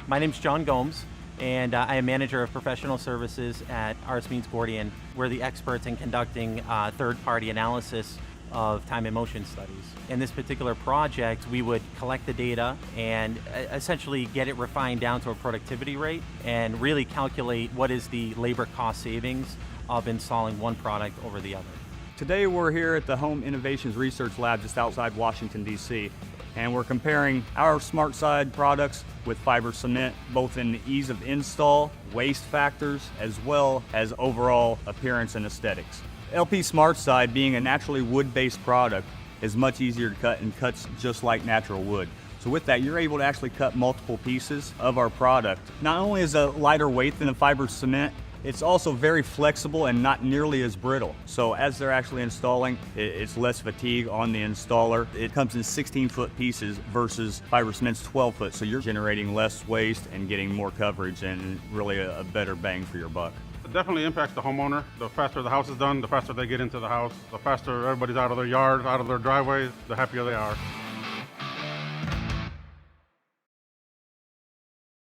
My name's John Gomes, and I am manager of professional services at RSMeans Gordian. We're the experts in conducting third-party analysis of time and motion studies. In this particular project, we would collect the data and essentially get it refined down to a productivity rate and really calculate what is the labor cost savings of installing one product over the other. Today we're here at the Home Innovations Research Lab just outside Washington, D.C. and we're comparing our SmartSide products with fiber cement, both in the ease of install, waste factors, as well as overall appearance and aesthetics. LP SmartSide, being a naturally wood-based product, is much easier to cut and cuts just like natural wood. So with that, you're able to actually cut multiple pieces of our product. Not only is it lighter weight than a fiber cement, it's also very flexible and not nearly as brittle. So as they're actually installing, it's less fatigue on the installer. It comes in 16-foot pieces versus fiber cement's 12-foot, so you're generating less waste and getting more coverage and really a better bang for your buck. It definitely impacts the homeowner. The faster the house is done, the faster they get into the house, the faster everybody's out of their yard, out of their driveway, the happier they are.